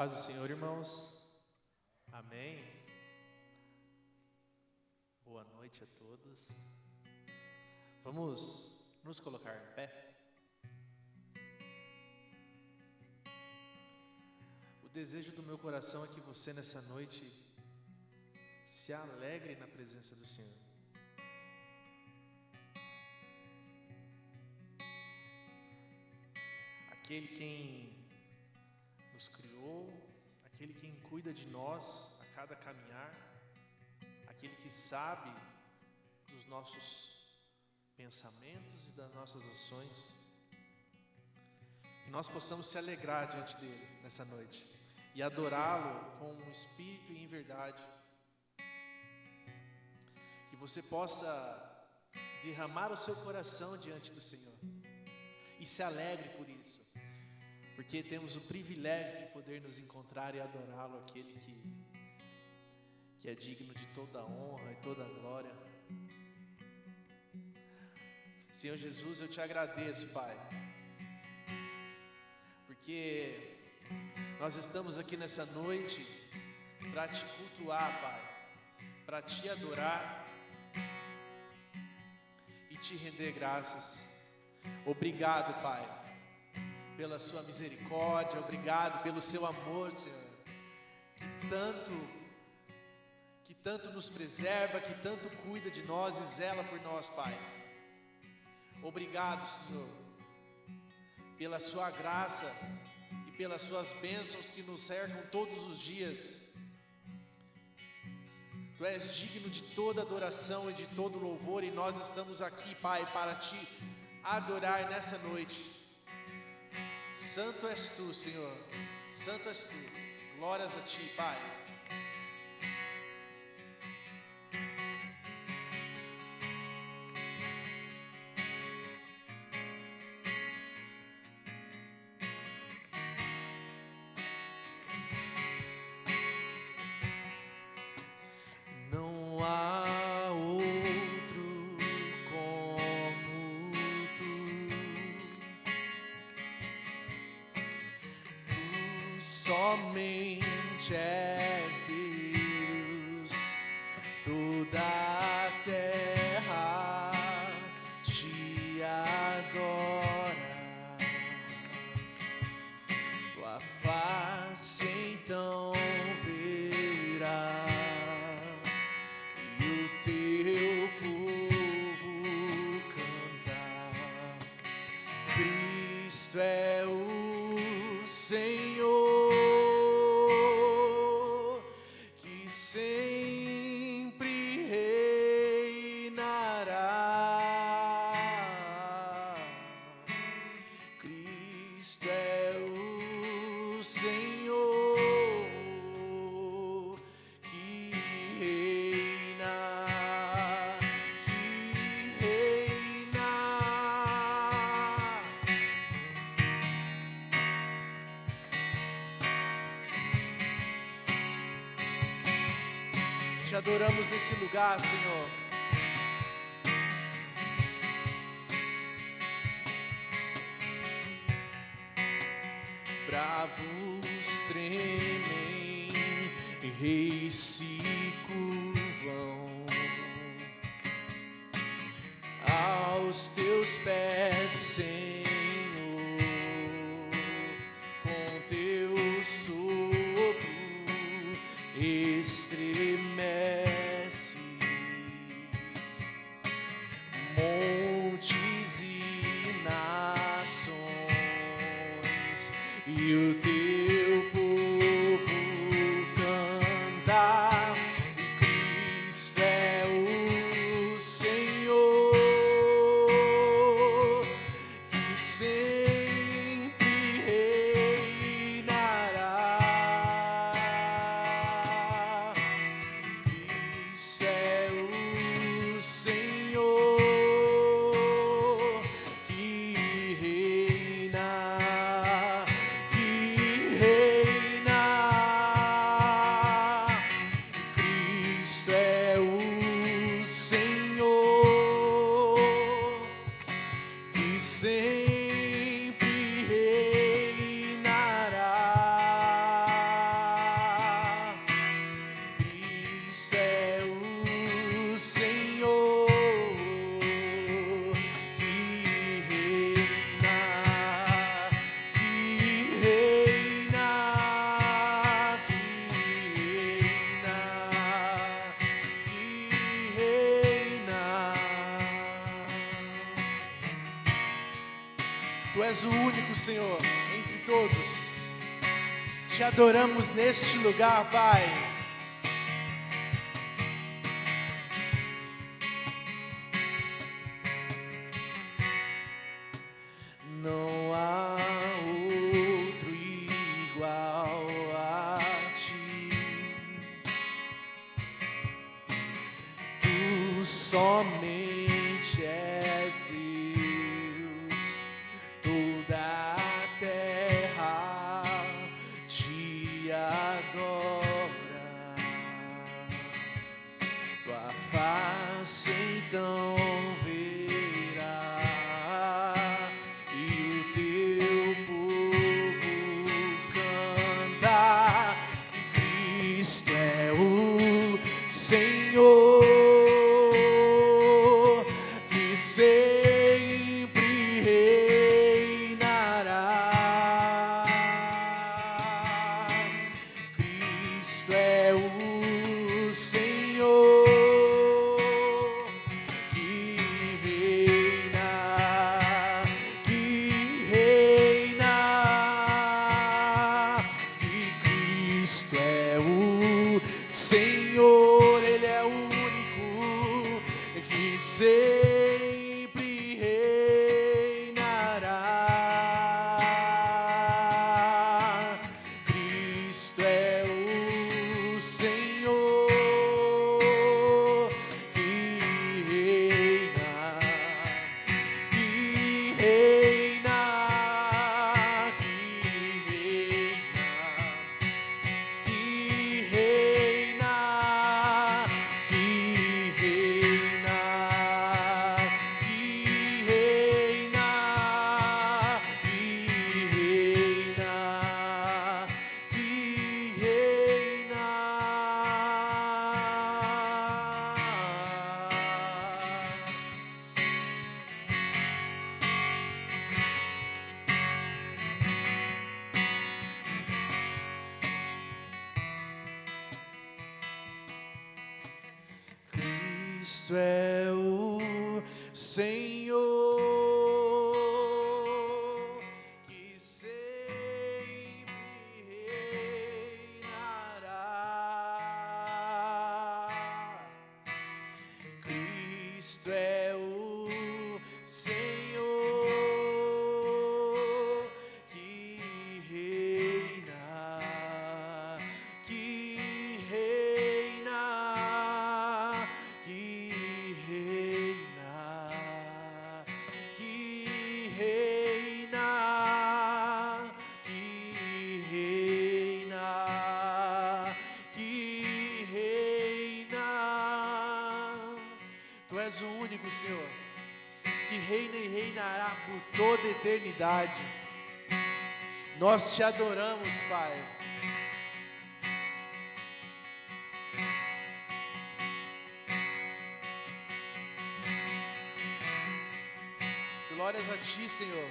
Paz do Senhor, irmãos. Amém. Boa noite a todos. Vamos nos colocar em pé. O desejo do meu coração é que você nessa noite se alegre na presença do Senhor. Aquele quem nos criou, aquele quem cuida de nós a cada caminhar, aquele que sabe dos nossos pensamentos e das nossas ações, que nós possamos se alegrar diante dele nessa noite e adorá-lo com um espírito e em verdade, que você possa derramar o seu coração diante do Senhor e se alegre por isso, porque temos o privilégio de poder nos encontrar e adorá-lo, aquele que é digno de toda a honra e toda a glória. Senhor Jesus, eu te agradeço, Pai, porque nós estamos aqui nessa noite para te cultuar, Pai, para te adorar e te render graças. Obrigado, Pai, pela sua misericórdia, obrigado pelo seu amor, Senhor, que tanto nos preserva, que tanto cuida de nós e zela por nós, Pai. Obrigado, Senhor, pela sua graça e pelas suas bênçãos que nos cercam todos os dias. Tu és digno de toda adoração e de todo louvor, e nós estamos aqui, Pai, para te adorar nessa noite. Santo és tu, Senhor, santo és tu, glórias a ti, Pai. Não há outro como tu, somente és Deus, toda a terra te adora, tua face então verá, e o teu povo cantar. Cristo é o Senhor, que sempre reinará. Cristo é o Senhor, que reina, que reina. Te adoramos nesse lugar, Senhor. Bravos tremem, reis se curvam aos teus pés, Senhor. Com teu sopro estremeces montes e nações, e o teu povo canta. E Cristo é o Senhor, que sempre reinará. és o único, Senhor, entre todos. Te adoramos neste lugar, Pai. Não há outro igual a ti. Tu somente és Deus. Toda a terra te adora. Tua face então verá, e o teu povo canta que Cristo é o Senhor, que sempre reinará. Cristo é o Senhor, que reina, que Cristo é o Senhor, Ele é o único que sempre reinará. Cristo é o Senhor, que reina, que reina, que reina, que reina, que reina, que reina, que reina. Cristo é o Senhor, que sempre reinará. Cristo é o Senhor, que reina, que reina, que reina, que reina, que reina, que reina. Tu és o único, Senhor, que reina e reinará por toda a eternidade. Nós te adoramos, Pai. Glórias a ti, Senhor.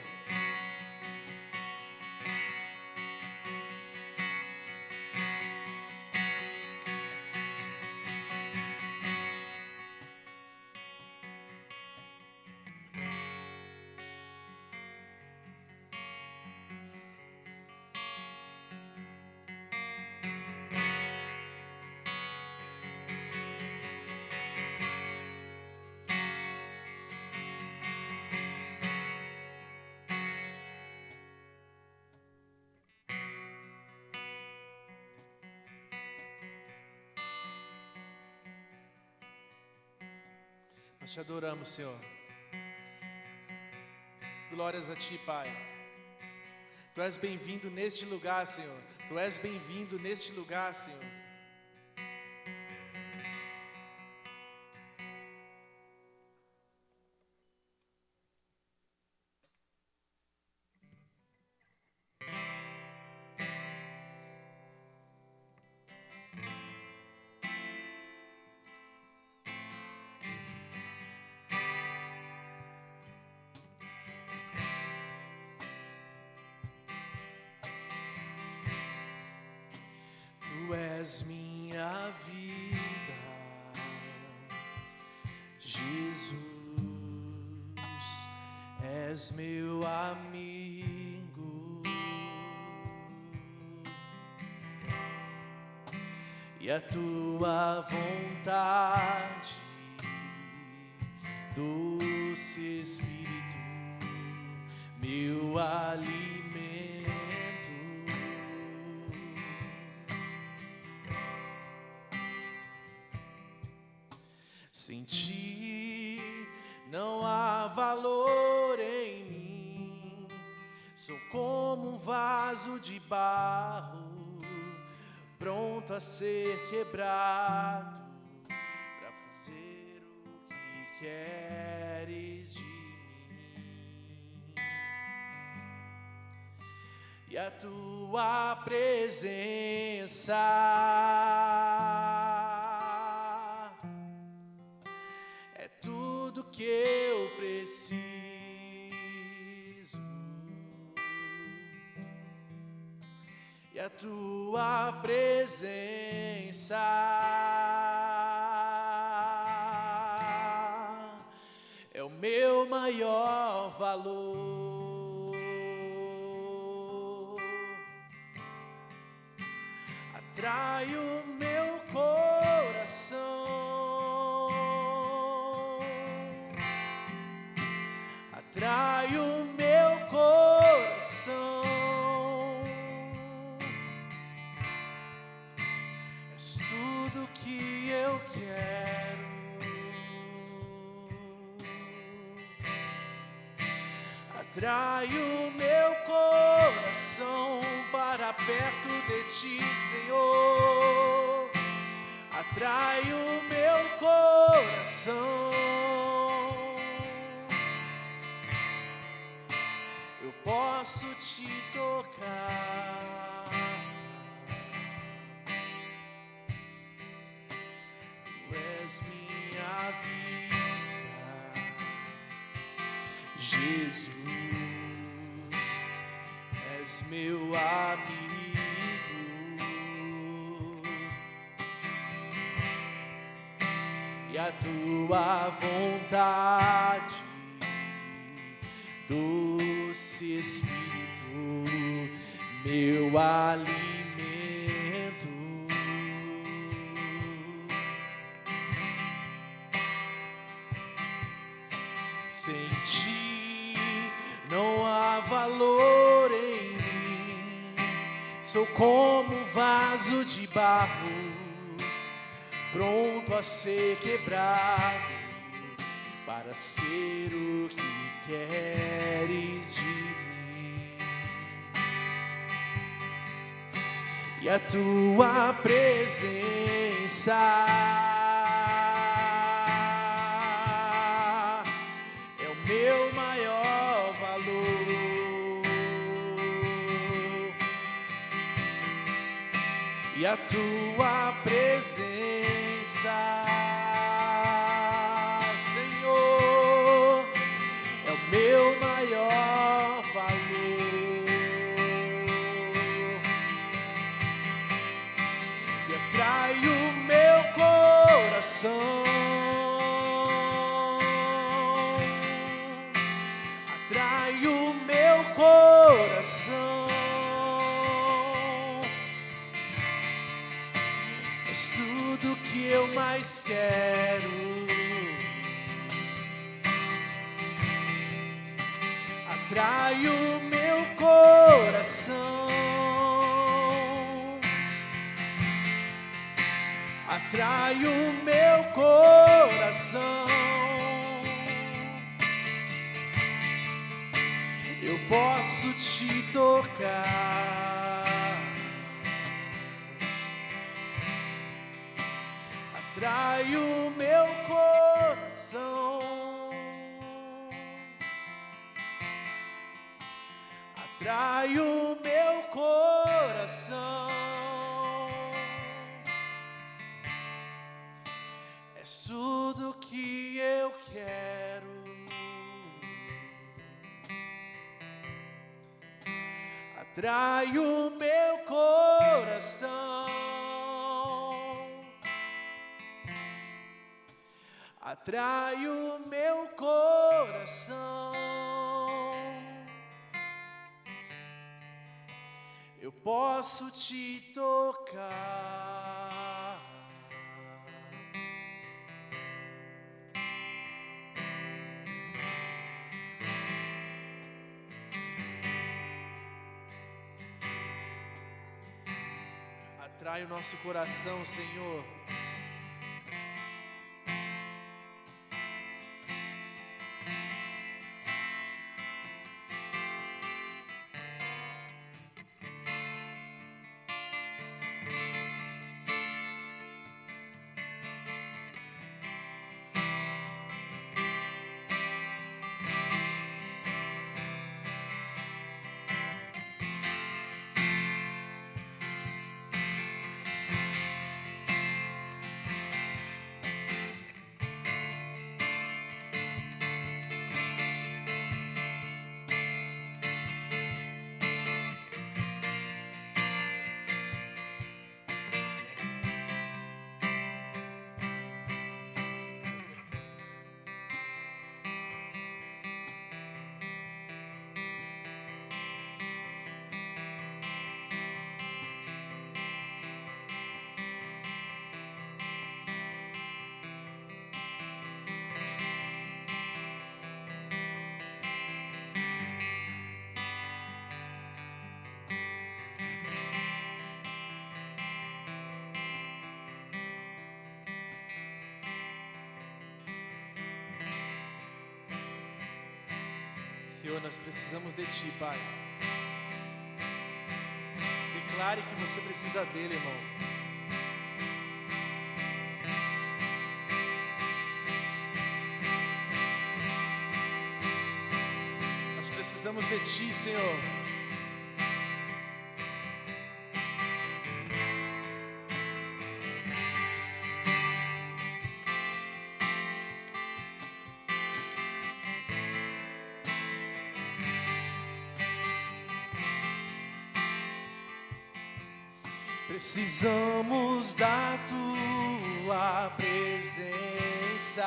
Nós te adoramos, Senhor. Glórias a ti, Pai. Tu és bem-vindo neste lugar, Senhor. Tu és bem-vindo neste lugar, Senhor. Tu és minha vida, Jesus, és meu amigo. e a tua vontade, doce Espírito, meu alimento. Sem ti não há valor em mim, sou como um vaso de barro, pronto a ser quebrado, para fazer o que queres de mim. E a tua presença é tudo que eu preciso. E a tua presença é o meu maior valor. Atrai o meu coração, atrai o meu coração. És tudo que eu quero. Atrai o meu coração para perto de ti, Senhor. Atrai o meu coração. Eu posso te tocar. Tu és minha vida, Jesus, és meu amigo. E a tua vontade, doce Espírito, meu alimento. Sem ti não há valor em mim, sou como um vaso de barro, pronto a ser quebrado, para ser o que queres de mim. E a tua presença é o meu maior valor. E a tua presença, Senhor, é o meu maior valor. E atrai o meu coração, atrai o meu coração. És tudo que eu mais quero. Atrai o meu coração, atrai o meu coração. Eu posso te tocar. Atrai o meu coração, atrai o meu coração. És tudo que eu quero. Atrai o meu coração, atrai o meu coração. Eu posso te tocar. Atrai o nosso coração, Senhor. Senhor, nós precisamos de Ti, Pai. Declare que você precisa dEle, irmão. Nós precisamos de Ti, Senhor. Precisamos da Tua presença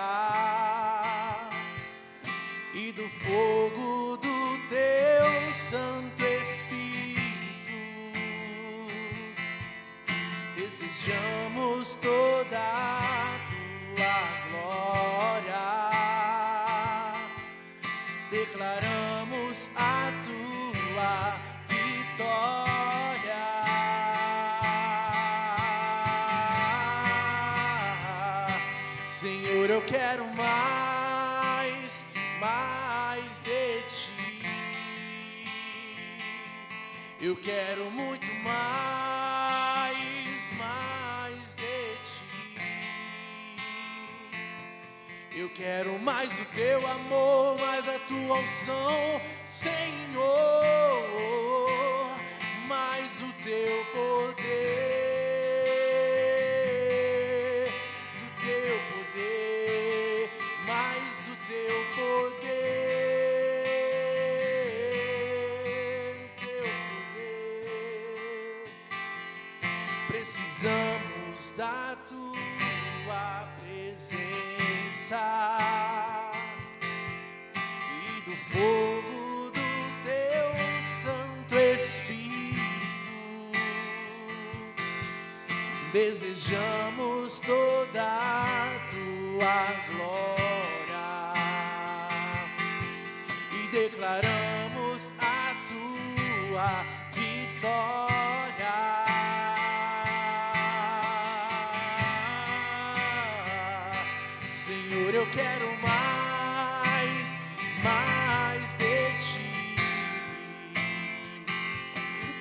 e do fogo do Teu Santo Espírito. Desejamos toda a Tua glória, declaramos a Tua vitória. Senhor, eu quero mais de Ti. Eu quero muito mais de Ti. Eu quero mais do Teu amor, mais da Tua unção, Senhor, mais do Teu poder. Precisamos da Tua presença e do fogo do Teu Santo Espírito. Desejamos toda a Tua glória e declaramos a Tua vitória. Senhor, eu quero mais de Ti.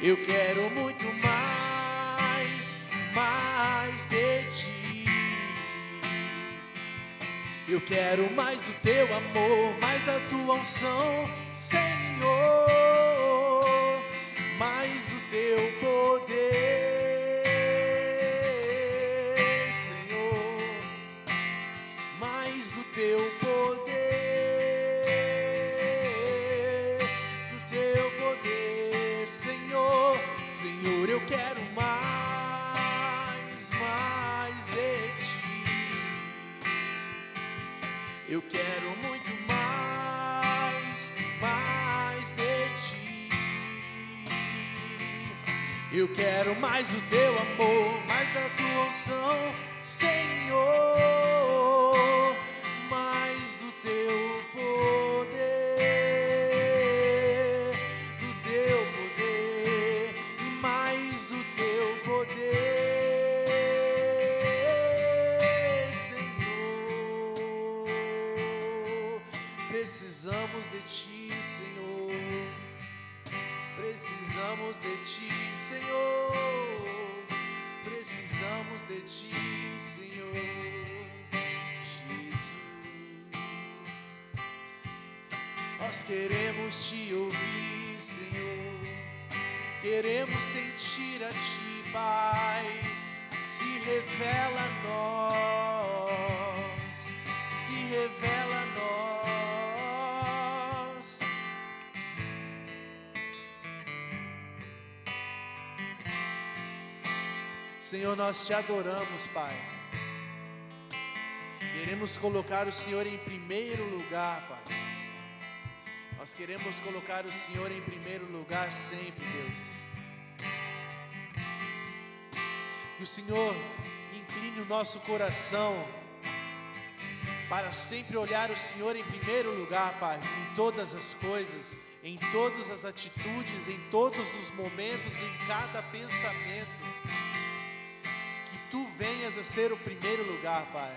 Eu quero muito mais de Ti. Eu quero mais do Teu amor, mais da Tua unção, Senhor, mais do Teu poder. Teu poder, Senhor, Senhor, eu quero mais de Ti. Eu quero muito mais de Ti. Eu quero mais do Teu amor, mais da Tua unção, Senhor, mais do Teu poder, e mais do Teu poder. de ti, Senhor Jesus. Nós queremos te ouvir, Senhor. Queremos sentir a ti, Pai. Se revela a nós, se revela a nós. Senhor, nós te adoramos, Pai. Queremos colocar o Senhor em primeiro lugar, Pai. Nós queremos colocar o Senhor em primeiro lugar sempre, Deus. Que o Senhor incline o nosso coração para sempre olhar o Senhor em primeiro lugar, Pai, em todas as coisas, em todas as atitudes, em todos os momentos, em cada pensamento. Que Tu venhas a ser o primeiro lugar, Pai.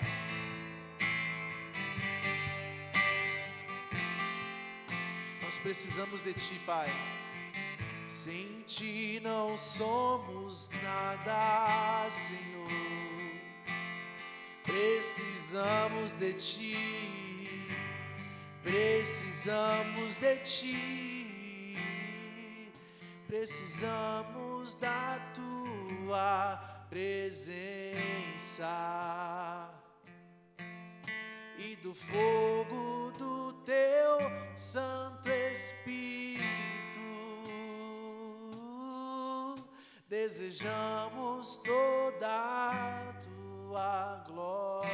Nós precisamos de Ti, Pai. Sem Ti não somos nada, Senhor. Precisamos de Ti, precisamos de Ti, precisamos da Tua presença e do fogo do Teu Santo Espírito. Desejamos toda a Tua glória,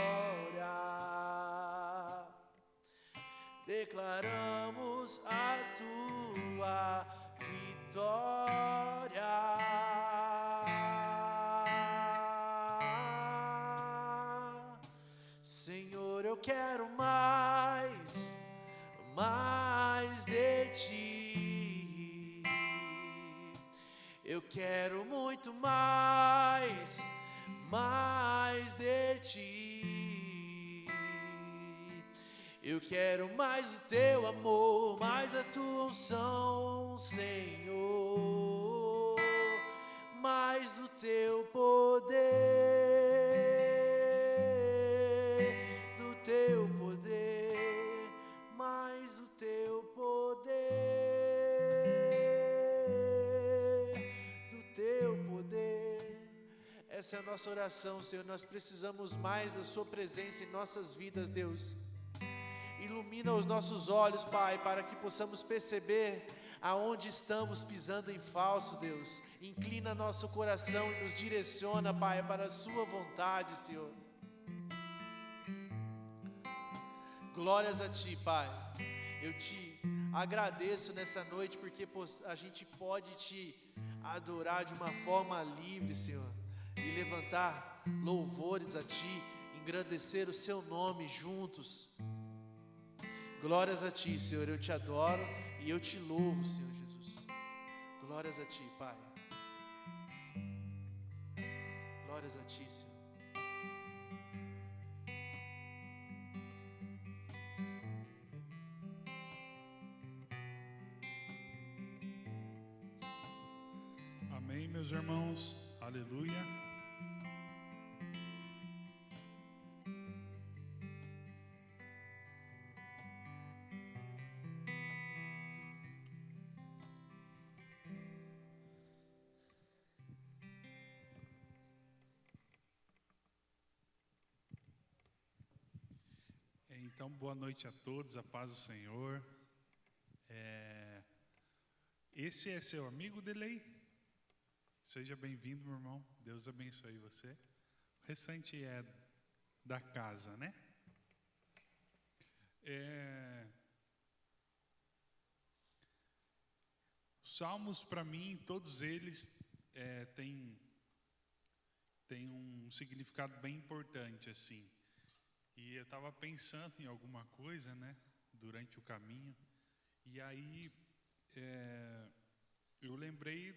declaramos a Tua vitória. Senhor, eu quero mais, mais de Ti. Eu quero muito mais, mais de Ti. Eu quero mais o Teu amor, mais a Tua unção, Senhor, mais do Teu poder, do Teu poder, mais do Teu poder. Essa é a nossa oração, Senhor. Nós precisamos mais da Sua presença em nossas vidas, Deus. Ilumina os nossos olhos, Pai, para que possamos perceber aonde estamos pisando em falso, Deus. Inclina nosso coração e nos direciona, Pai, para a Sua vontade, Senhor. Glórias a Ti, Pai. Eu Te agradeço nessa noite porque a gente pode Te adorar de uma forma livre, Senhor. E levantar louvores a Ti, engrandecer o Seu nome juntos. Glórias a Ti, Senhor, eu Te adoro e eu Te louvo, Senhor Jesus. Glórias a Ti, Pai. Glórias a Ti, Senhor. Amém, meus irmãos. Aleluia. Então, boa noite a todos, a paz do Senhor. Esse é seu amigo Delei? Seja bem-vindo, meu irmão. Deus abençoe você. O restante é da casa, né? Os salmos, para mim, todos eles têm um significado bem importante, assim. E eu estava pensando em alguma coisa, né, durante o caminho, e aí eu lembrei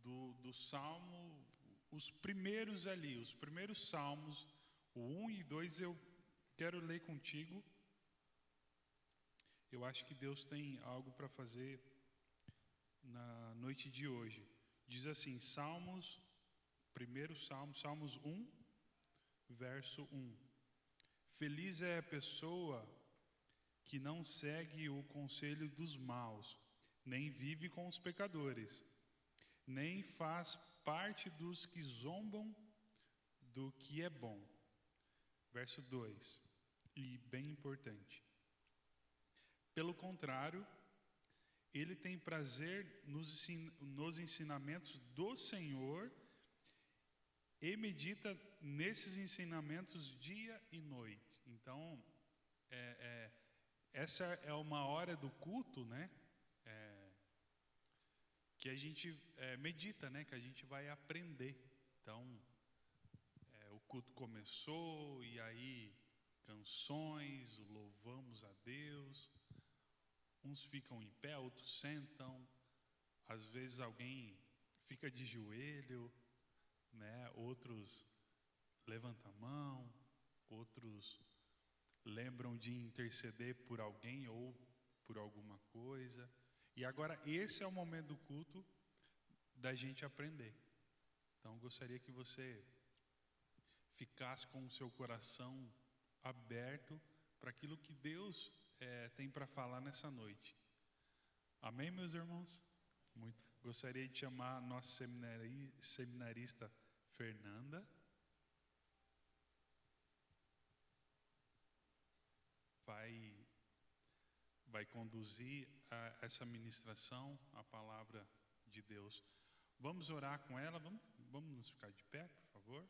do salmo, os primeiros ali, os primeiros salmos, o 1 e 2 eu quero ler contigo. Eu acho que Deus tem algo para fazer na noite de hoje. Diz assim, Salmos primeiro salmo, Salmos 1, verso 1. Feliz é a pessoa que não segue o conselho dos maus, nem vive com os pecadores, nem faz parte dos que zombam do que é bom. Verso 2, e bem importante. Pelo contrário, ele tem prazer nos ensinamentos do Senhor e medita nesses ensinamentos dia e noite. Então, essa é uma hora do culto, né? Que a gente medita, né? Que a gente vai aprender. Então, o culto começou e aí canções, louvamos a Deus. Uns ficam em pé, outros sentam. Às vezes alguém fica de joelho, né? Outros levantam a mão, outros lembram de interceder por alguém ou por alguma coisa. E agora esse é o momento do culto da gente aprender. Então gostaria que você ficasse com o seu coração aberto para aquilo que Deus tem para falar nessa noite. Amém, meus irmãos? Muito. Gostaria de chamar a nossa seminarista Fernanda. Vai conduzir essa ministração, a palavra de Deus. Vamos orar com ela, vamos nos ficar de pé, por favor.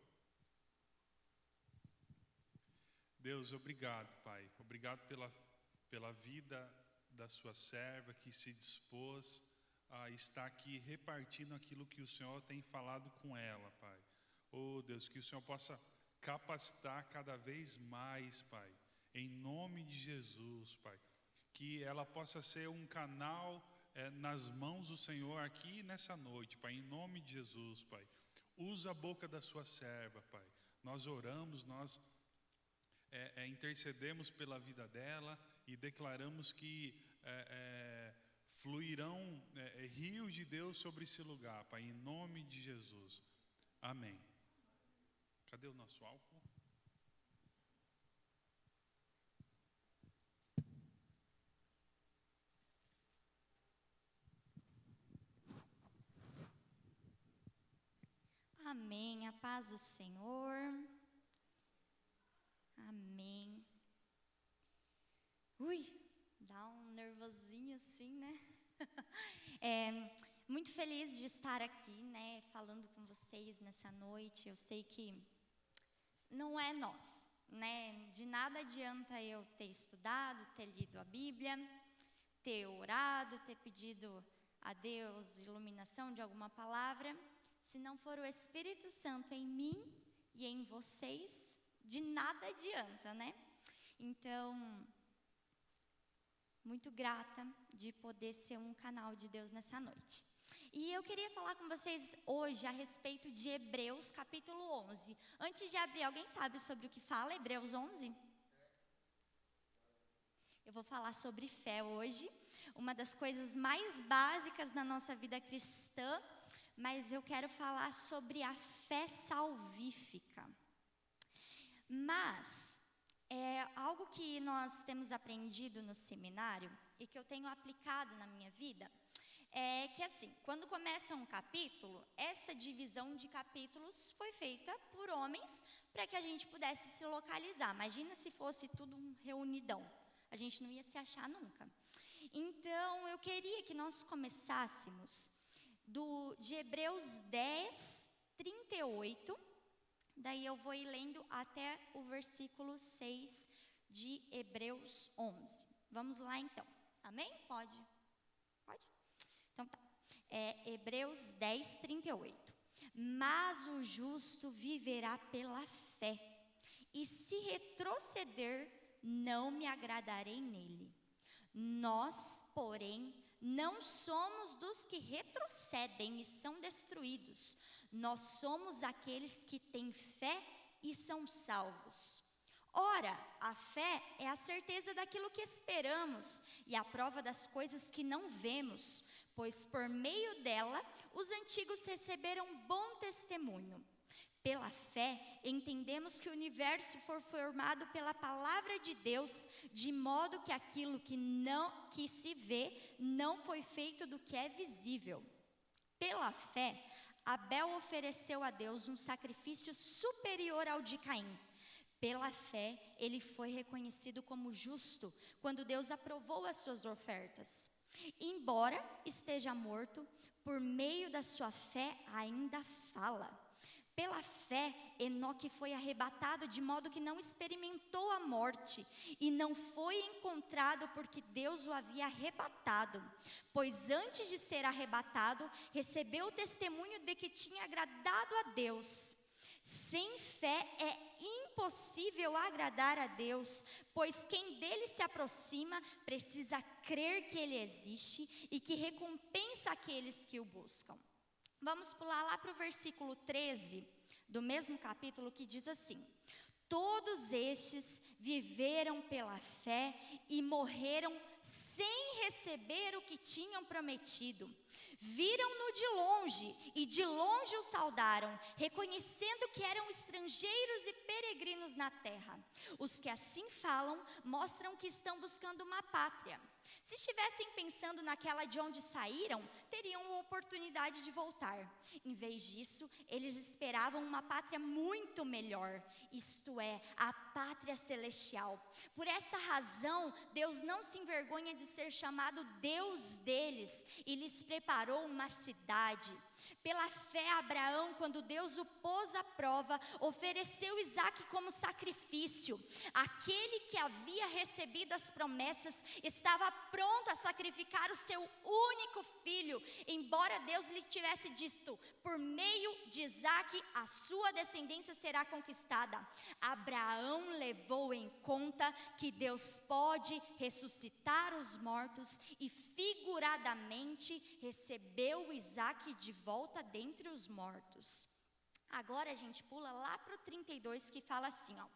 Deus, obrigado, Pai. Obrigado pela vida da sua serva que se dispôs a estar aqui repartindo aquilo que o Senhor tem falado com ela, Pai. Oh, Deus, que o Senhor possa capacitar cada vez mais, Pai, em nome de Jesus, Pai. Que ela possa ser um canal nas mãos do Senhor aqui nessa noite, Pai, em nome de Jesus, Pai. Usa a boca da sua serva, Pai. Nós oramos, nós intercedemos pela vida dela e declaramos que fluirão rios de Deus sobre esse lugar, Pai, em nome de Jesus. Amém. Cadê o nosso álcool? Amém. A paz do Senhor. Amém. Ui, dá um nervosinho assim, né? Muito feliz de estar aqui, né, falando com vocês nessa noite. Eu sei que não é nós, né? De nada adianta eu ter estudado, ter lido a Bíblia, ter orado, ter pedido a Deus iluminação de alguma palavra, se não for o Espírito Santo em mim e em vocês, de nada adianta, né? Então, muito grata de poder ser um canal de Deus nessa noite. E eu queria falar com vocês hoje a respeito de Hebreus capítulo 11. Antes de abrir, alguém sabe sobre o que fala Hebreus 11? Eu vou falar sobre fé hoje, uma das coisas mais básicas na nossa vida cristã, mas eu quero falar sobre a fé salvífica. Mas algo que nós temos aprendido no seminário e que eu tenho aplicado na minha vida é que, assim, quando começa um capítulo, essa divisão de capítulos foi feita por homens para que a gente pudesse se localizar. Imagina se fosse tudo um reunidão, a gente não ia se achar nunca. Então, eu queria que nós começássemos de Hebreus 10, 38, daí eu vou ir lendo até o versículo 6 de Hebreus 11. Vamos lá então, amém? Pode? Então tá, Hebreus 10, 38. Mas o justo viverá pela fé, e se retroceder, não me agradarei nele. Nós, porém, não somos dos que retrocedem e são destruídos. Nós somos aqueles que têm fé e são salvos. Ora, a fé é a certeza daquilo que esperamos e a prova das coisas que não vemos, pois por meio dela os antigos receberam bom testemunho. Pela fé, entendemos que o universo foi formado pela palavra de Deus, de modo que aquilo que se vê não foi feito do que é visível. Pela fé, Abel ofereceu a Deus um sacrifício superior ao de Caim. Pela fé, ele foi reconhecido como justo quando Deus aprovou as suas ofertas. Embora esteja morto, por meio da sua fé ainda fala. Pela fé, Enoque foi arrebatado de modo que não experimentou a morte e não foi encontrado porque Deus o havia arrebatado. Pois antes de ser arrebatado, recebeu o testemunho de que tinha agradado a Deus. Sem fé é impossível agradar a Deus, pois quem dele se aproxima precisa crer que ele existe e que recompensa aqueles que o buscam. Vamos pular lá para o versículo 13 do mesmo capítulo, que diz assim: todos estes viveram pela fé e morreram sem receber o que tinham prometido. Viram-no de longe e de longe o saudaram, reconhecendo que eram estrangeiros e peregrinos na terra. Os que assim falam mostram que estão buscando uma pátria. Se estivessem pensando naquela de onde saíram, teriam a oportunidade de voltar. Em vez disso, eles esperavam uma pátria muito melhor, isto é, a pátria celestial. Por essa razão, Deus não se envergonha de ser chamado Deus deles e lhes preparou uma cidade. Pela fé, Abraão, quando Deus o pôs à prova, ofereceu Isaque como sacrifício. Aquele que havia recebido as promessas estava pronto a sacrificar o seu único filho, embora Deus lhe tivesse dito: por meio de Isaque a sua descendência será conquistada. Abraão levou em conta que Deus pode ressuscitar os mortos e figuradamente recebeu Isaque de volta dentre os mortos. Agora a gente pula lá para o 32, que fala assim, ó: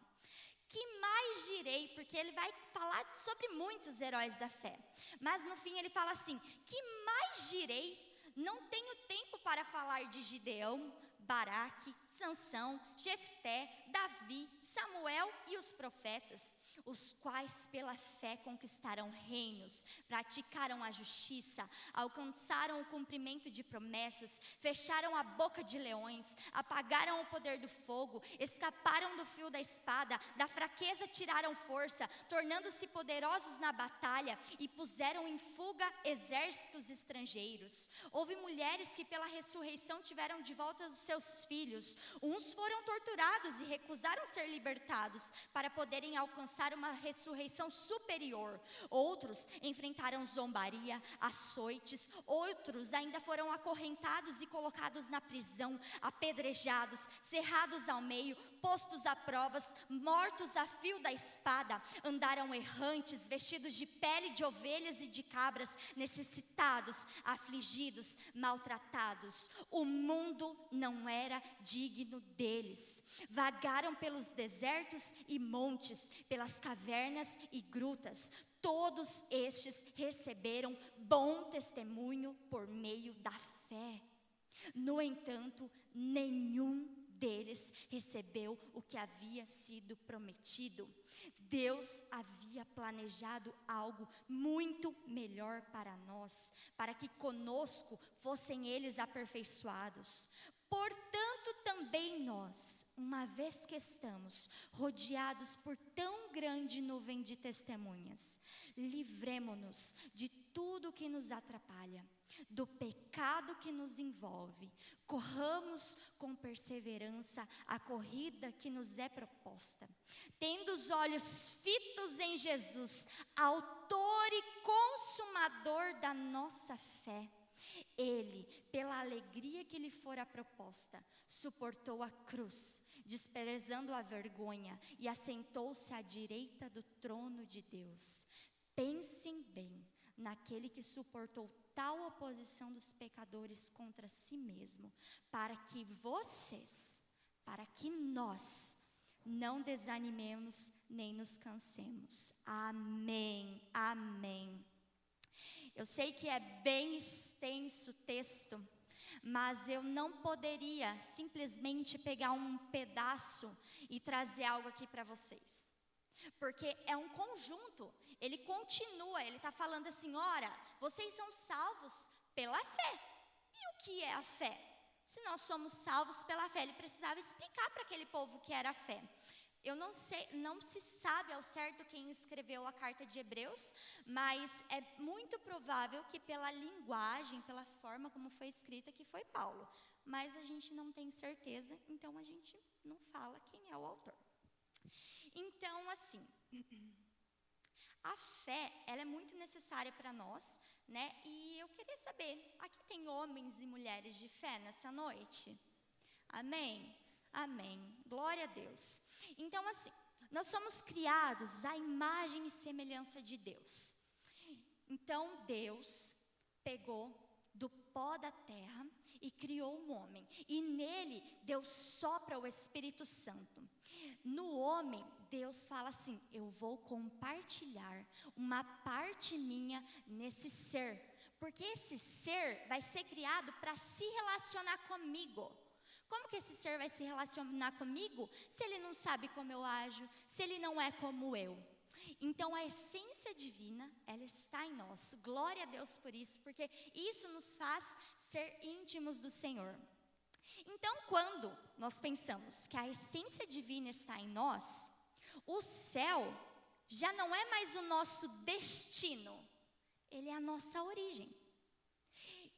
que mais direi? Porque ele vai falar sobre muitos heróis da fé, mas no fim ele fala assim: que mais direi? Não tenho tempo para falar de Gideão, Baraque, Sansão, Jefté, Davi, Samuel e os profetas, os quais pela fé conquistaram reinos, praticaram a justiça, alcançaram o cumprimento de promessas, fecharam a boca de leões, apagaram o poder do fogo, escaparam do fio da espada, da fraqueza tiraram força, tornando-se poderosos na batalha e puseram em fuga exércitos estrangeiros. Houve mulheres que pela ressurreição tiveram de volta os seus filhos. Uns foram torturados e recusaram ser libertados para poderem alcançar uma ressurreição superior. Outros enfrentaram zombaria, açoites. Outros ainda foram acorrentados e colocados na prisão, apedrejados, cerrados ao meio, postos a provas, mortos a fio da espada. Andaram errantes, vestidos de pele de ovelhas e de cabras, necessitados, afligidos, maltratados. O mundo não era digno deles. Vagaram pelos desertos e montes, pelas cavernas e grutas. Todos estes receberam bom testemunho por meio da fé. No entanto, nenhum deles recebeu o que havia sido prometido. Deus havia planejado algo muito melhor para nós, para que conosco fossem eles aperfeiçoados. Portanto, também nós, uma vez que estamos rodeados por tão grande nuvem de testemunhas, livremo-nos de tudo que nos atrapalha, do pecado que nos envolve, corramos com perseverança a corrida que nos é proposta, tendo os olhos fitos em Jesus, autor e consumador da nossa fé. Ele, pela alegria que lhe fora proposta, suportou a cruz, desprezando a vergonha, e assentou-se à direita do trono de Deus. Pensem bem naquele que suportou tal oposição dos pecadores contra si mesmo, para que nós não desanimemos nem nos cansemos. Amém, amém. Eu sei que é bem extenso o texto, mas eu não poderia simplesmente pegar um pedaço e trazer algo aqui para vocês. Porque é um conjunto, ele continua, ele está falando assim, ora, vocês são salvos pela fé. E o que é a fé? Se nós somos salvos pela fé, ele precisava explicar para aquele povo o que era a fé. Eu não sei, não se sabe ao certo quem escreveu a carta de Hebreus, mas é muito provável que pela linguagem, pela forma como foi escrita, que foi Paulo. Mas a gente não tem certeza, então a gente não fala quem é o autor. Então, assim, a fé, ela é muito necessária para nós, né? E eu queria saber, aqui tem homens e mulheres de fé nessa noite? Amém? Amém. Glória a Deus. Então, assim, nós somos criados à imagem e semelhança de Deus. Então, Deus pegou do pó da terra e criou um homem. E nele, Deus sopra o Espírito Santo. No homem, Deus fala assim, eu vou compartilhar uma parte minha nesse ser. Porque esse ser vai ser criado para se relacionar comigo. Como que esse ser vai se relacionar comigo se ele não sabe como eu ajo, se ele não é como eu? Então a essência divina, ela está em nós. Glória a Deus por isso, porque isso nos faz ser íntimos do Senhor. Então, quando nós pensamos que a essência divina está em nós, o céu já não é mais o nosso destino, ele é a nossa origem.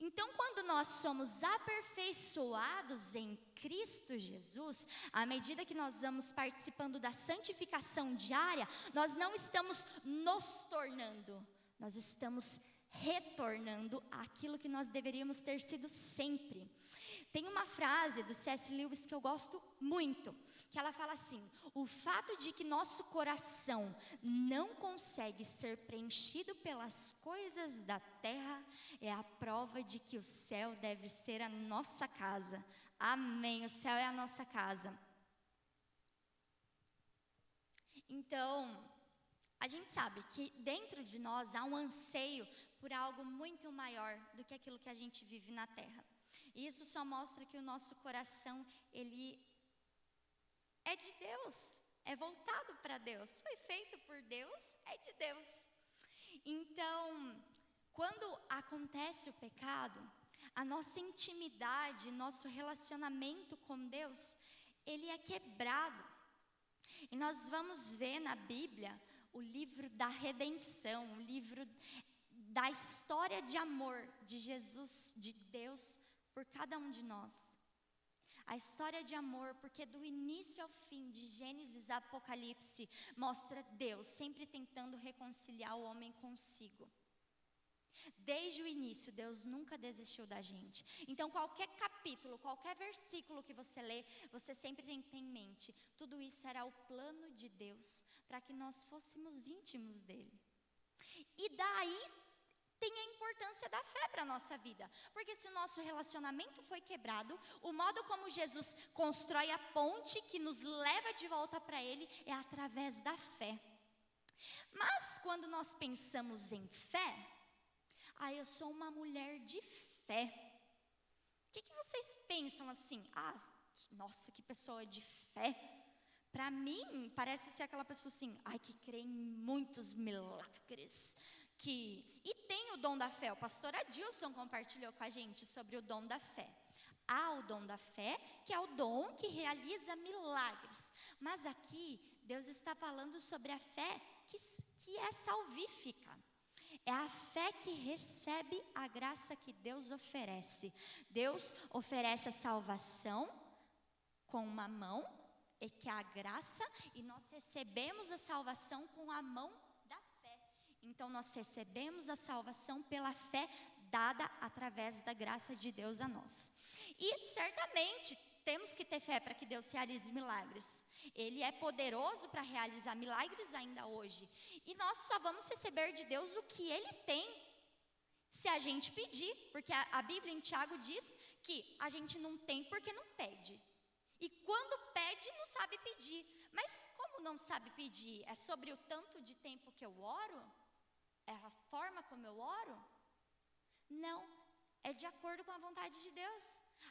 Então, quando nós somos aperfeiçoados em Cristo Jesus, à medida que nós vamos participando da santificação diária, nós não estamos nos tornando, nós estamos retornando àquilo que nós deveríamos ter sido sempre. Tem uma frase do C.S. Lewis que eu gosto muito, que ela fala assim, o fato de que nosso coração não consegue ser preenchido pelas coisas da terra é a prova de que o céu deve ser a nossa casa. Amém, o céu é a nossa casa. Então, a gente sabe que dentro de nós há um anseio por algo muito maior do que aquilo que a gente vive na terra. E isso só mostra que o nosso coração, ele é de Deus, é voltado para Deus, foi feito por Deus, é de Deus. Então, quando acontece o pecado, a nossa intimidade, nosso relacionamento com Deus, ele é quebrado. E nós vamos ver na Bíblia o livro da redenção, o livro da história de amor de Jesus, de Deus, por cada um de nós. A história de amor, porque do início ao fim, de Gênesis a Apocalipse, mostra Deus sempre tentando reconciliar o homem consigo. Desde o início, Deus nunca desistiu da gente. Então, qualquer capítulo, qualquer versículo que você lê, você sempre tem que ter em mente, tudo isso era o plano de Deus, para que nós fôssemos íntimos dele. E daí tem a importância da fé para a nossa vida. Porque se o nosso relacionamento foi quebrado, o modo como Jesus constrói a ponte que nos leva de volta para Ele é através da fé. Mas quando nós pensamos em fé, eu sou uma mulher de fé. O que vocês pensam assim? Nossa, que pessoa de fé. Para mim, parece ser aquela pessoa assim, que crê em muitos milagres. E tem o dom da fé, o pastor Adilson compartilhou com a gente sobre o dom da fé. Há o dom da fé, que é o dom que realiza milagres. Mas aqui, Deus está falando sobre a fé que é salvífica. É a fé que recebe a graça que Deus oferece. Deus oferece a salvação com uma mão, e que é a graça, e nós recebemos a salvação com a mão. Então, nós recebemos a salvação pela fé dada através da graça de Deus a nós. E, certamente, temos que ter fé para que Deus realize milagres. Ele é poderoso para realizar milagres ainda hoje. E nós só vamos receber de Deus o que Ele tem, se a gente pedir. Porque a Bíblia em Tiago diz que a gente não tem porque não pede. E quando pede, não sabe pedir. Mas como não sabe pedir? É sobre o tanto de tempo que eu oro? É a forma como eu oro? Não, é de acordo com a vontade de Deus.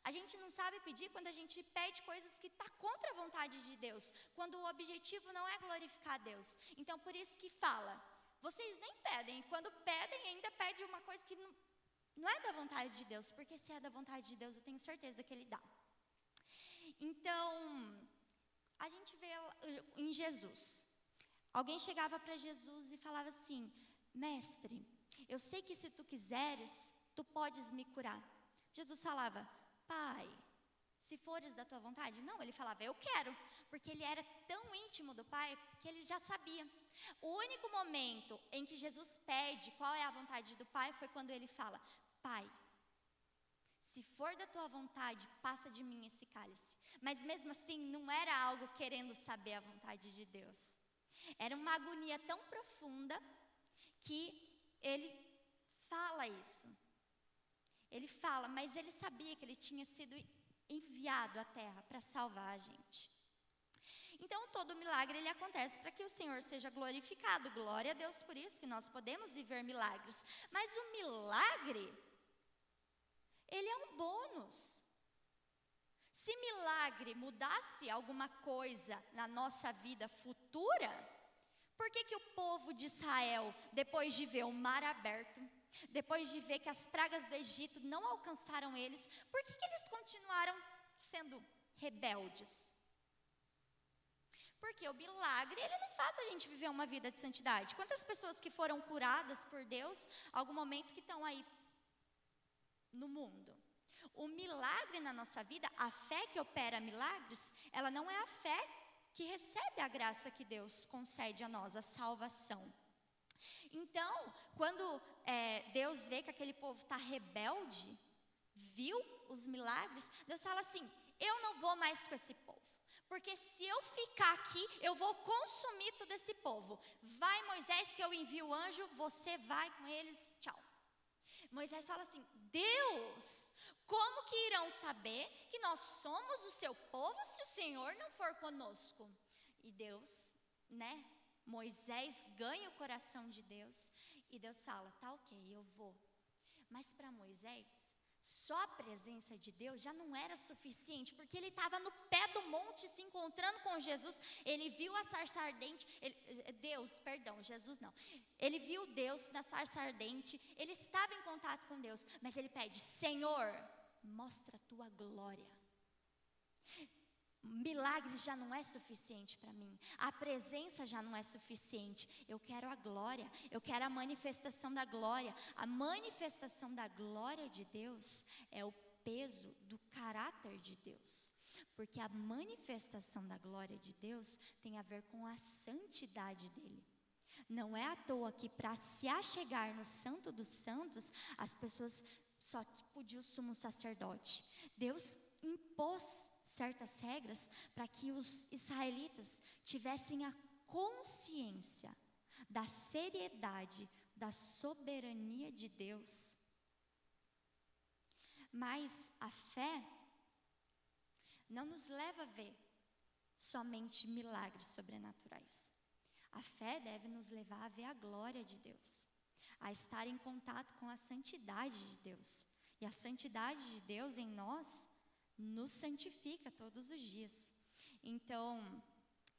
A gente não sabe pedir quando a gente pede coisas que estão contra a vontade de Deus, quando o objetivo não é glorificar a Deus. Então, por isso que fala, vocês nem pedem, e quando pedem, ainda pedem uma coisa que não é da vontade de Deus, porque se é da vontade de Deus, eu tenho certeza que Ele dá. Então, a gente vê em Jesus, alguém chegava para Jesus e falava assim, mestre, eu sei que se tu quiseres, tu podes me curar. Jesus falava, Pai, se fores da tua vontade. Não, ele falava, eu quero, porque ele era tão íntimo do Pai, que ele já sabia. O único momento em que Jesus pede qual é a vontade do Pai, foi quando ele fala, Pai, se for da tua vontade, passa de mim esse cálice. Mas mesmo assim, não era algo querendo saber a vontade de Deus. Era uma agonia tão profunda, que ele fala isso. Ele fala, mas ele sabia que ele tinha sido enviado à terra para salvar a gente. Então, todo milagre ele acontece para que o Senhor seja glorificado. Glória a Deus por isso, que nós podemos viver milagres. Mas o milagre, ele é um bônus. Se milagre mudasse alguma coisa na nossa vida futura, por que o povo de Israel, depois de ver o mar aberto, depois de ver que as pragas do Egito não alcançaram eles, por que eles continuaram sendo rebeldes? Porque o milagre, ele não faz a gente viver uma vida de santidade. Quantas pessoas que foram curadas por Deus, algum momento que estão aí no mundo? O milagre na nossa vida, a fé que opera milagres, ela não é a fé que recebe a graça que Deus concede a nós, a salvação. Então, quando Deus vê que aquele povo está rebelde, viu os milagres, Deus fala assim, eu não vou mais com esse povo, porque se eu ficar aqui, eu vou consumir todo esse povo. Vai, Moisés, que eu envio o anjo, você vai com eles, tchau. Moisés fala assim, Deus, como que irão saber que nós somos o seu povo se o Senhor não for conosco? E Deus, Moisés ganha o coração de Deus e Deus fala, tá ok, eu vou. Mas para Moisés, só a presença de Deus já não era suficiente, porque ele estava no pé do monte se encontrando com Jesus, ele viu a sarça ardente, Jesus não, ele viu Deus na sarça ardente, ele estava em contato com Deus, mas ele pede, Senhor, mostra a tua glória. Milagre já não é suficiente para mim, a presença já não é suficiente, eu quero a glória, eu quero a manifestação da glória. A manifestação da glória de Deus é o peso do caráter de Deus, porque a manifestação da glória de Deus tem a ver com a santidade dele. Não é à toa que para se achegar no Santo dos Santos, as pessoas só podia o sumo sacerdote. Deus impôs certas regras para que os israelitas tivessem a consciência da seriedade, da soberania de Deus. Mas a fé não nos leva a ver somente milagres sobrenaturais. A fé deve nos levar a ver a glória de Deus, a estar em contato com a santidade de Deus. E a santidade de Deus em nós nos santifica todos os dias. Então,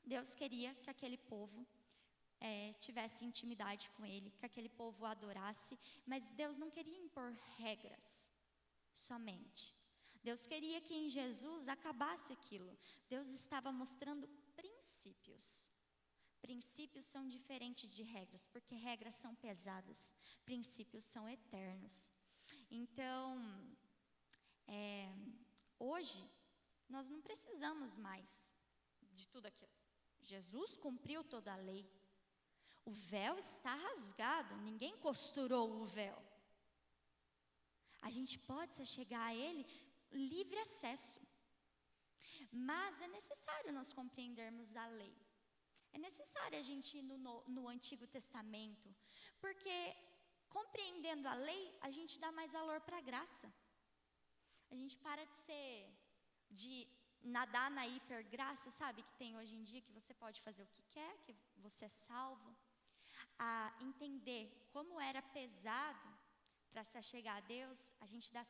Deus queria que aquele povo tivesse intimidade com Ele, que aquele povo o adorasse, mas Deus não queria impor regras somente. Deus queria que em Jesus acabasse aquilo. Deus estava mostrando princípios. Princípios são diferentes de regras, porque regras são pesadas, princípios são eternos. Então, hoje, nós não precisamos mais de tudo aquilo. Jesus cumpriu toda a lei. O véu está rasgado, ninguém costurou o véu. A gente pode se chegar a Ele livre acesso. Mas é necessário nós compreendermos a lei. É necessário a gente ir no Antigo Testamento, porque compreendendo a lei, a gente dá mais valor para a graça. A gente para de nadar na hipergraça, sabe, que tem hoje em dia, que você pode fazer o que quer, que você é salvo. A entender como era pesado para se achegar a Deus, a gente dá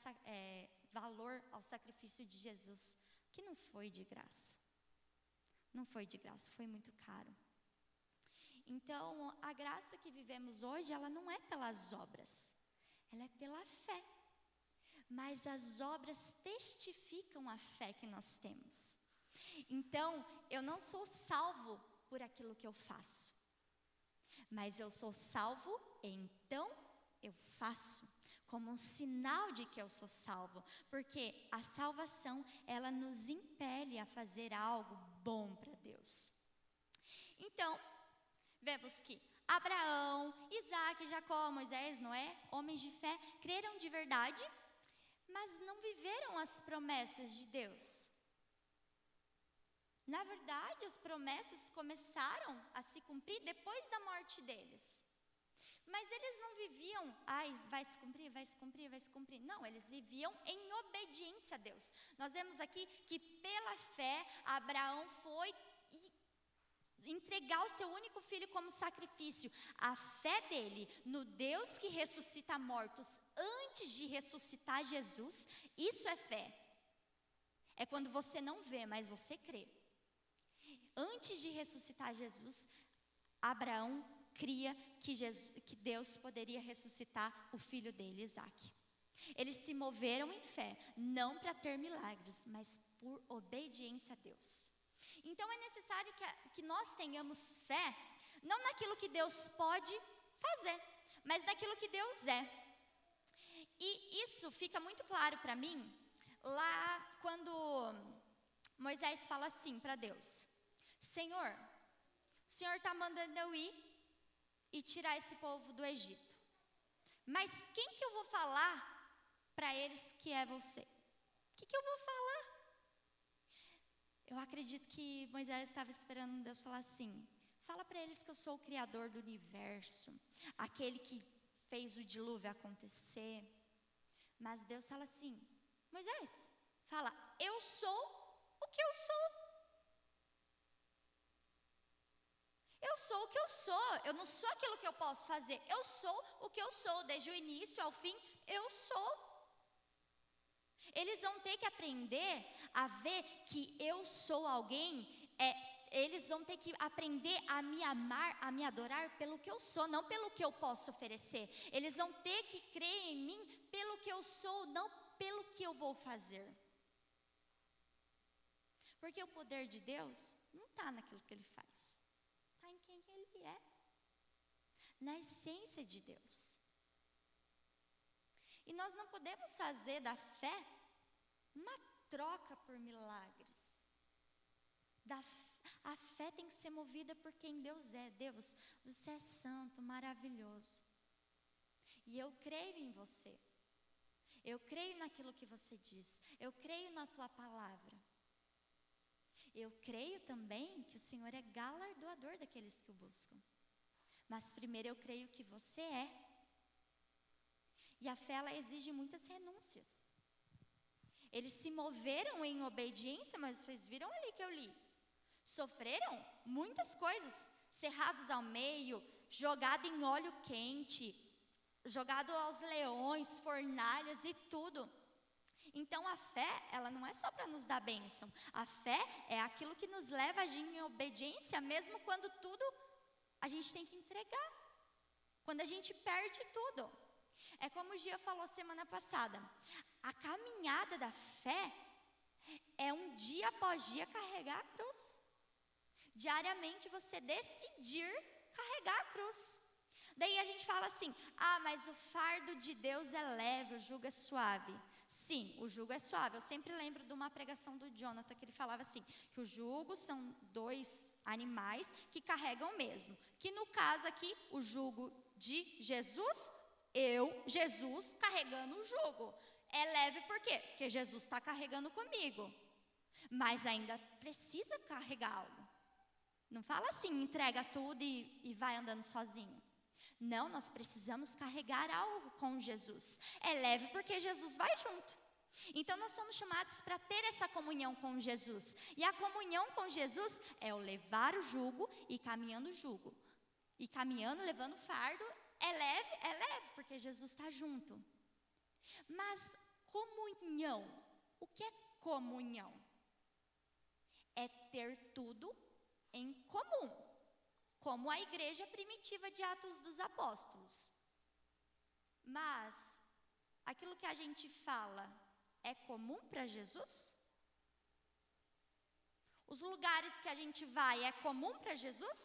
valor ao sacrifício de Jesus, que não foi de graça. Não foi de graça, foi muito caro. Então, a graça que vivemos hoje, ela não é pelas obras, ela é pela fé. Mas as obras testificam a fé que nós temos. Então, eu não sou salvo por aquilo que eu faço, mas eu sou salvo, então eu faço, como um sinal de que eu sou salvo, porque a salvação, ela nos impele a fazer algo bom para Deus. Então, vemos que Abraão, Isaac, Jacó, Moisés, Noé, homens de fé, creram de verdade, mas não viveram as promessas de Deus. Na verdade, as promessas começaram a se cumprir depois da morte deles. Mas eles não viviam, vai se cumprir, vai se cumprir, vai se cumprir. Não, eles viviam em obediência a Deus. Nós vemos aqui que pela fé, Abraão foi entregar o seu único filho como sacrifício. A fé dele no Deus que ressuscita mortos antes de ressuscitar Jesus, isso é fé. É quando você não vê, mas você crê. Antes de ressuscitar Jesus, Abraão cria que Deus poderia ressuscitar o filho dele, Isaac. Eles se moveram em fé, não para ter milagres, mas por obediência a Deus. Então é necessário que nós tenhamos fé, não naquilo que Deus pode fazer, mas naquilo que Deus é. E isso fica muito claro para mim, lá quando Moisés fala assim para Deus: Senhor, o Senhor está mandando eu ir e tirar esse povo do Egito, mas quem que eu vou falar para eles que é você? O que eu vou falar? Eu acredito que Moisés estava esperando Deus falar assim: fala para eles que eu sou o Criador do universo, aquele que fez o dilúvio acontecer. Mas Deus fala assim: Moisés, fala, eu sou o que eu sou. Eu sou o que eu sou, eu não sou aquilo que eu posso fazer, eu sou o que eu sou, desde o início ao fim, eu sou. Eles vão ter que aprender a ver que eu sou alguém, eles vão ter que aprender a me amar, a me adorar pelo que eu sou, não pelo que eu posso oferecer. Eles vão ter que crer em mim pelo que eu sou, não pelo que eu vou fazer. Porque o poder de Deus não está naquilo que Ele faz, está em quem Ele é, na essência de Deus. E nós não podemos fazer da fé uma troca por milagres. A fé tem que ser movida por quem Deus é. Deus, você é santo, maravilhoso. E eu creio em você. Eu creio naquilo que você diz. Eu creio na tua palavra. Eu creio também que o Senhor é galardoador daqueles que o buscam. Mas primeiro eu creio que você é. E a fé, ela exige muitas renúncias. Eles se moveram em obediência, mas vocês viram ali que eu li. Sofreram muitas coisas, cerrados ao meio, jogado em óleo quente, jogado aos leões, fornalhas e tudo. Então a fé, ela não é só para nos dar bênção. A fé é aquilo que nos leva a agir em obediência, mesmo quando tudo a gente tem que entregar. Quando a gente perde tudo. É como o Gia falou semana passada, a caminhada da fé é um dia após dia carregar a cruz. Diariamente você decidir carregar a cruz. Daí a gente fala assim, mas o fardo de Deus é leve, o jugo é suave. Sim, o jugo é suave. Eu sempre lembro de uma pregação do Jonathan, que ele falava assim, que o jugo são 2 animais que carregam o mesmo. Que no caso aqui, o jugo de Jesus, Jesus, carregando o jugo. É leve por quê? Porque Jesus está carregando comigo. Mas ainda precisa carregar algo. Não fala assim, entrega tudo e vai andando sozinho. Não, nós precisamos carregar algo com Jesus. É leve porque Jesus vai junto. Então nós somos chamados para ter essa comunhão com Jesus. E a comunhão com Jesus é o levar o jugo e caminhando o jugo. E caminhando, levando o fardo, é leve porque Jesus está junto. Mas comunhão, o que é comunhão? É ter tudo em comum, como a igreja primitiva de Atos dos Apóstolos. Mas aquilo que a gente fala é comum para Jesus? Os lugares que a gente vai é comum para Jesus?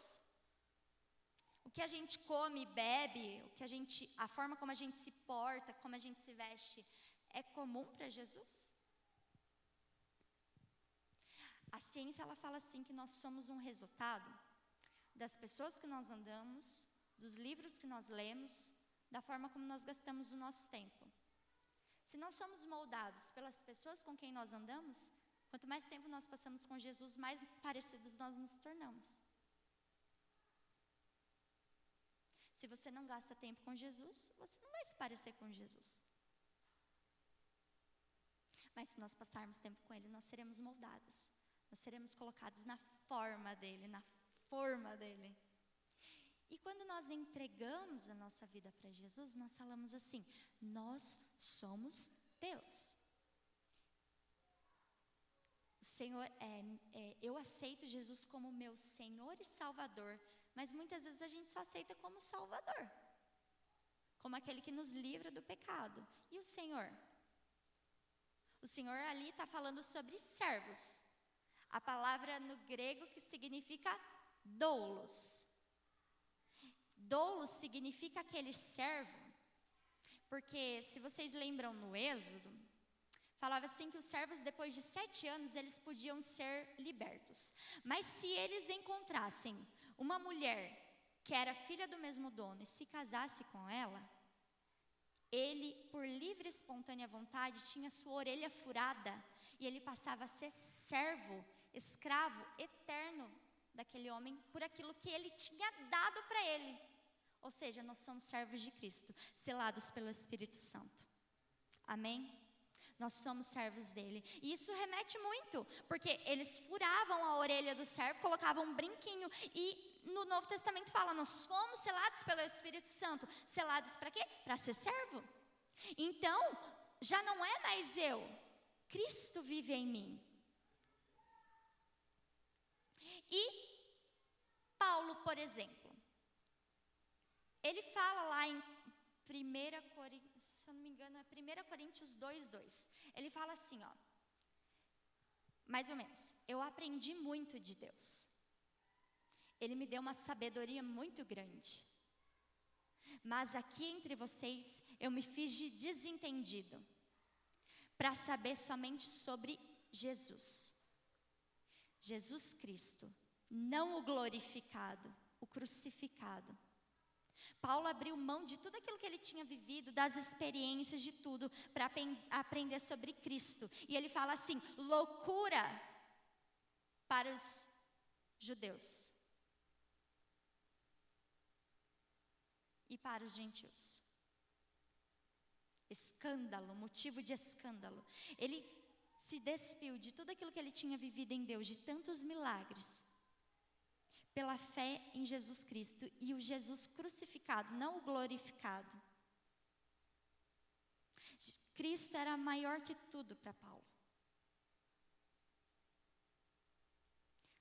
O que a gente come e bebe, a forma como a gente se porta, como a gente se veste, é comum para Jesus? A ciência, ela fala assim que nós somos um resultado das pessoas que nós andamos, dos livros que nós lemos, da forma como nós gastamos o nosso tempo. Se nós somos moldados pelas pessoas com quem nós andamos, quanto mais tempo nós passamos com Jesus, mais parecidos nós nos tornamos. Se você não gasta tempo com Jesus, você não vai se parecer com Jesus. Mas se nós passarmos tempo com Ele, nós seremos moldados. Nós seremos colocados na forma dEle, na forma dEle. E quando nós entregamos a nossa vida para Jesus, nós falamos assim: nós somos Deus. O Senhor, eu aceito Jesus como meu Senhor e Salvador, mas muitas vezes a gente só aceita como Salvador, como aquele que nos livra do pecado. E o Senhor? O Senhor ali está falando sobre servos. A palavra no grego que significa doulos. Doulos significa aquele servo, porque se vocês lembram no Êxodo, falava assim que os servos depois de 7 anos eles podiam ser libertos. Mas se eles encontrassem uma mulher que era filha do mesmo dono e se casasse com ela, ele, por livre e espontânea vontade, tinha sua orelha furada e ele passava a ser servo, escravo eterno daquele homem por aquilo que ele tinha dado para ele. Ou seja, nós somos servos de Cristo, selados pelo Espírito Santo. Amém? Nós somos servos dele. E isso remete muito, porque eles furavam a orelha do servo, colocavam um brinquinho. E no Novo Testamento fala, nós fomos selados pelo Espírito Santo. Selados para quê? Para ser servo. Então, já não é mais eu. Cristo vive em mim. E Paulo, por exemplo, ele fala lá em 1 Coríntios, se eu não me engano, é 1 Coríntios 2:2. Ele fala assim, ó, mais ou menos: eu aprendi muito de Deus. Ele me deu uma sabedoria muito grande. Mas aqui entre vocês, eu me fiz de desentendido, para saber somente sobre Jesus. Jesus Cristo, não o glorificado, o crucificado. Paulo abriu mão de tudo aquilo que ele tinha vivido, das experiências, de tudo, para aprender sobre Cristo. E ele fala assim: loucura para os judeus e para os gentios. Escândalo, motivo de escândalo. Ele se despiu de tudo aquilo que ele tinha vivido em Deus, de tantos milagres, pela fé em Jesus Cristo e o Jesus crucificado, não o glorificado. Cristo era maior que tudo para Paulo.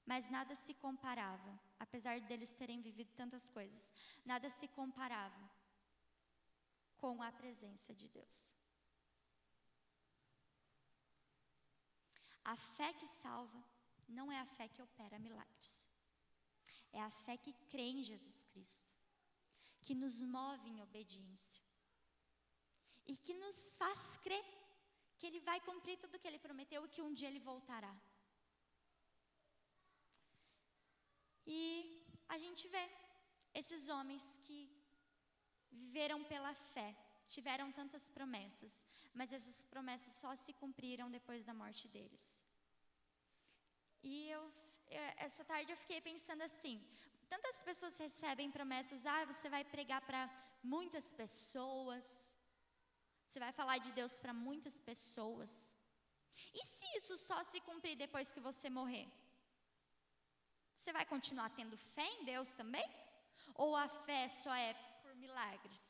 Mas nada se comparava, apesar deles terem vivido tantas coisas, nada se comparava com a presença de Deus. A fé que salva não é a fé que opera milagres. É a fé que crê em Jesus Cristo, que nos move em obediência e que nos faz crer que Ele vai cumprir tudo o que Ele prometeu e que um dia Ele voltará. E a gente vê esses homens que viveram pela fé, tiveram tantas promessas, mas essas promessas só se cumpriram depois da morte deles. E essa tarde eu fiquei pensando assim, tantas pessoas recebem promessas, você vai pregar para muitas pessoas, você vai falar de Deus para muitas pessoas. E se isso só se cumprir depois que você morrer? Você vai continuar tendo fé em Deus também? Ou a fé só é por milagres?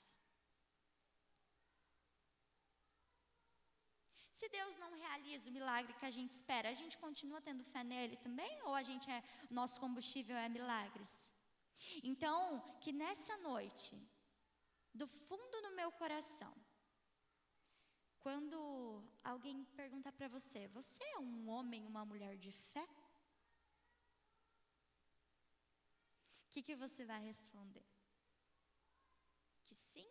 Se Deus não realiza o milagre que a gente espera, a gente continua tendo fé nele também? Ou nosso combustível é milagres? Então, que nessa noite, do fundo do meu coração, quando alguém perguntar para você, você é um homem, uma mulher de fé? O que você vai responder? Que sim?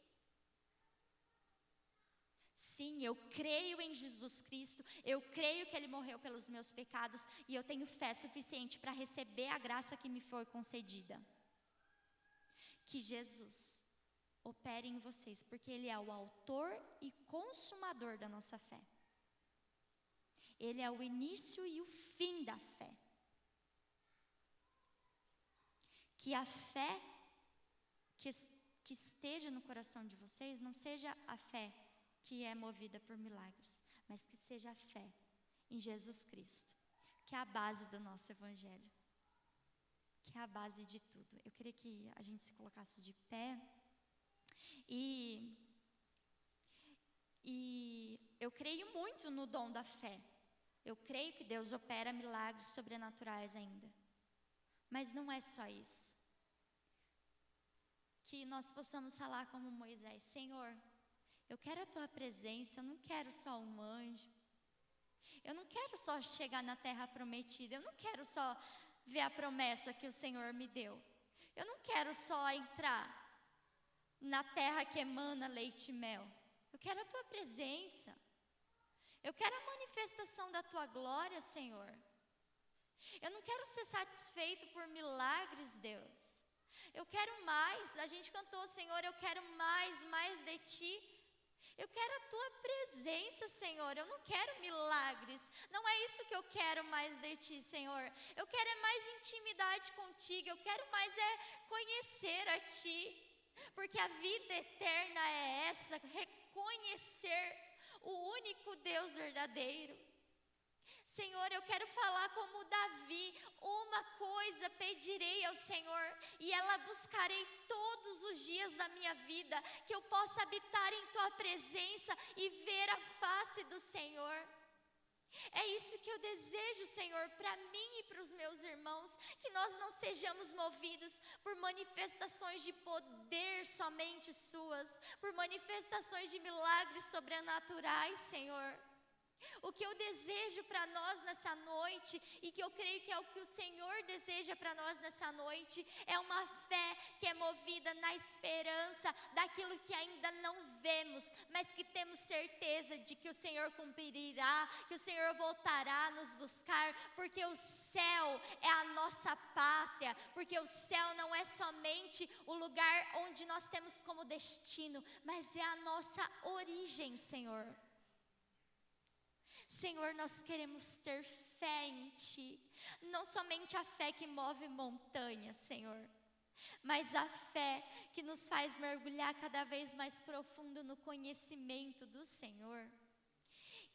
Sim, eu creio em Jesus Cristo, eu creio que Ele morreu pelos meus pecados e eu tenho fé suficiente para receber a graça que me foi concedida. Que Jesus opere em vocês, porque Ele é o autor e consumador da nossa fé. Ele é o início e o fim da fé. Que a fé que esteja no coração de vocês não seja a fé que é movida por milagres, mas que seja a fé em Jesus Cristo, que é a base do nosso evangelho, que é a base de tudo. Eu queria que a gente se colocasse de pé e eu creio muito no dom da fé. Eu creio que Deus opera milagres sobrenaturais ainda, mas não é só isso. Que nós possamos falar como Moisés: Senhor, eu quero a Tua presença, eu não quero só um anjo. Eu não quero só chegar na terra prometida, eu não quero só ver a promessa que o Senhor me deu. Eu não quero só entrar na terra que emana leite e mel. Eu quero a Tua presença. Eu quero a manifestação da Tua glória, Senhor. Eu não quero ser satisfeito por milagres, Deus. Eu quero mais. A gente cantou: Senhor, eu quero mais de Ti. Eu quero a Tua presença, Senhor. Eu não quero milagres. Não é isso que eu quero mais de Ti, Senhor. Eu quero é mais intimidade contigo. Eu quero mais conhecer a Ti. Porque a vida eterna é essa: reconhecer o único Deus verdadeiro. Senhor, eu quero falar como Davi: uma coisa pedirei ao Senhor, e ela buscarei todos os dias da minha vida, que eu possa habitar em Tua presença e ver a face do Senhor. É isso que eu desejo, Senhor, para mim e para os meus irmãos, que nós não sejamos movidos por manifestações de poder somente Suas, por manifestações de milagres sobrenaturais, Senhor. O que eu desejo para nós nessa noite, e que eu creio que é o que o Senhor deseja para nós nessa noite, é uma fé que é movida na esperança daquilo que ainda não vemos, mas que temos certeza de que o Senhor cumprirá, que o Senhor voltará a nos buscar, porque o céu é a nossa pátria, porque o céu não é somente o lugar onde nós temos como destino, mas é a nossa origem, Senhor. Senhor, nós queremos ter fé em Ti, não somente a fé que move montanhas, Senhor, mas a fé que nos faz mergulhar cada vez mais profundo no conhecimento do Senhor.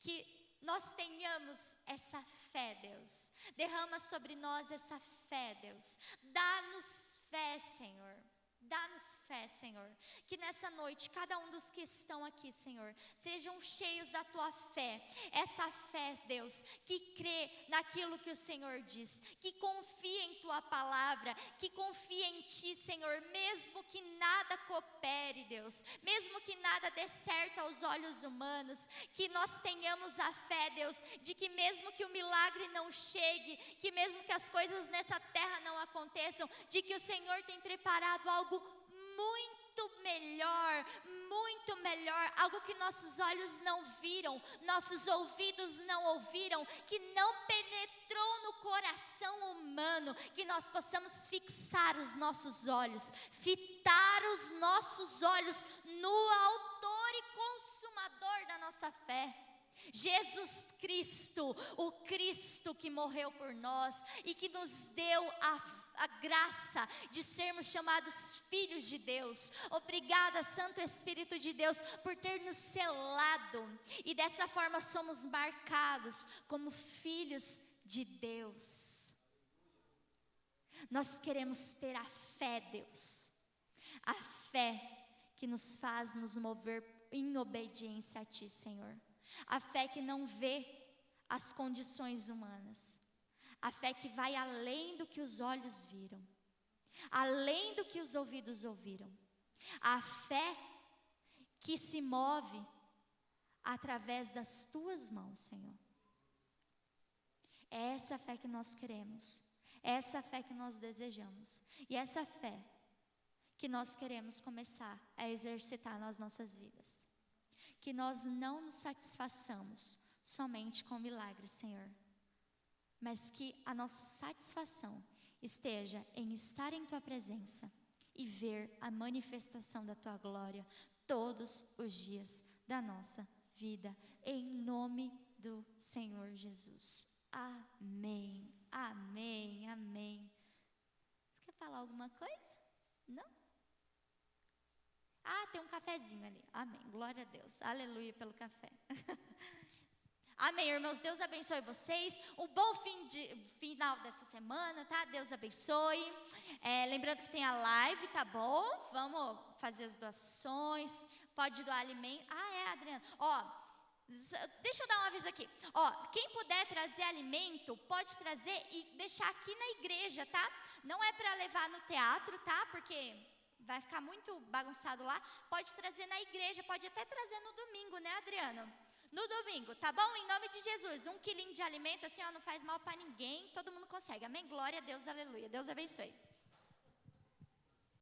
Que nós tenhamos essa fé, Deus. Derrama sobre nós essa fé, Deus. Dá-nos fé, Senhor. Dá-nos fé, Senhor, que nessa noite, cada um dos que estão aqui, Senhor, sejam cheios da Tua fé, essa fé, Deus, que crê naquilo que o Senhor diz, que confia em Tua palavra, que confia em Ti, Senhor, mesmo que nada coopere, Deus, mesmo que nada dê certo aos olhos humanos, que nós tenhamos a fé, Deus, de que mesmo que o milagre não chegue, que mesmo que as coisas nessa terra não aconteçam, de que o Senhor tem preparado algo muito melhor, algo que nossos olhos não viram, nossos ouvidos não ouviram, que não penetrou no coração humano, que nós possamos fixar os nossos olhos, fitar os nossos olhos no autor e consumador da nossa fé, Jesus Cristo, o Cristo que morreu por nós e que nos deu a graça de sermos chamados filhos de Deus. Obrigada, Santo Espírito de Deus, por ter nos selado, e dessa forma somos marcados como filhos de Deus. Nós queremos ter a fé, Deus, a fé que nos faz nos mover em obediência a Ti, Senhor. A fé que não vê as condições humanas. A fé que vai além do que os olhos viram. Além do que os ouvidos ouviram. A fé que se move através das tuas mãos, Senhor. É essa fé que nós queremos. É essa fé que nós desejamos. E essa fé que nós queremos começar a exercitar nas nossas vidas. Que nós não nos satisfaçamos somente com milagres, Senhor. Mas que a nossa satisfação esteja em estar em Tua presença e ver a manifestação da Tua glória todos os dias da nossa vida, em nome do Senhor Jesus. Amém, amém, amém. Você quer falar alguma coisa? Não? Ah, tem um cafezinho ali. Amém, glória a Deus, aleluia pelo café. Amém, irmãos, Deus abençoe vocês, um bom final dessa semana, tá? Deus abençoe, lembrando que tem a live, tá bom? Vamos fazer as doações, pode doar alimento, Adriana, deixa eu dar um aviso aqui, quem puder trazer alimento, pode trazer e deixar aqui na igreja, tá? Não é para levar no teatro, tá? Porque vai ficar muito bagunçado lá, pode trazer na igreja, pode até trazer no domingo, né, Adriano? No domingo, tá bom? Em nome de Jesus, 1 quilinho de alimento, assim, não faz mal para ninguém, todo mundo consegue, amém? Glória a Deus, aleluia, Deus abençoe.